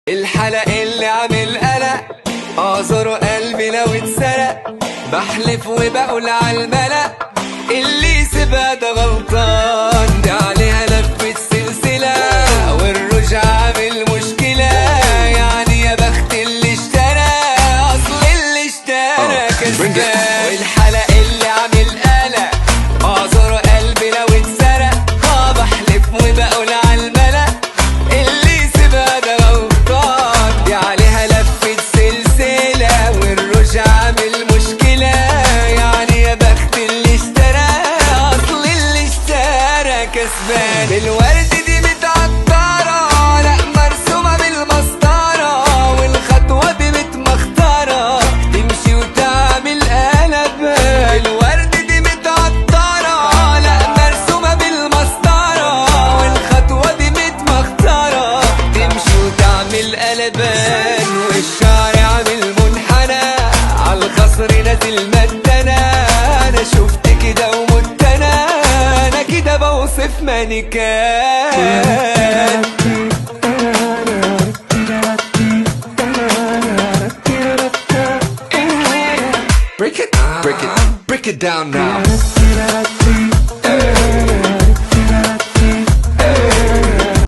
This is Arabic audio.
الحلق اللي عامل قلق اعذره قلبي لو اتسرق. بحلف وبقول عالملأ اللي سيبها ده غلطان. دي عليها لفة سلسلة والرجع عامل مشكلة. يعني يا بخت اللي اشترى اصل اللي اشترى كسبان. والحلق اللي عامل قلق اعذره قلبي لو اتسرق. بحلف وبقول عالملأ اللي سيبها ده غلطان. دي عليها لفة سلسلة والرجع عامل مشكلة. يعني يا بخت اللي اشترى اصل اللي اشترى كسبان. الورد دي متعطرة لا مرسومة بالمسطرة. والخطوة دي متمخترة تمشي وتعمل قلب. الورد دي متعطرة لا مرسومة بالمسطرة. والخطوة دي متمخترة تمشي وتعمل قلبان. والشعر عامل منحنى عالخصر نازل مدنا. انا شفت كده ومت انا كده بوصف مانيكان. Break it down now.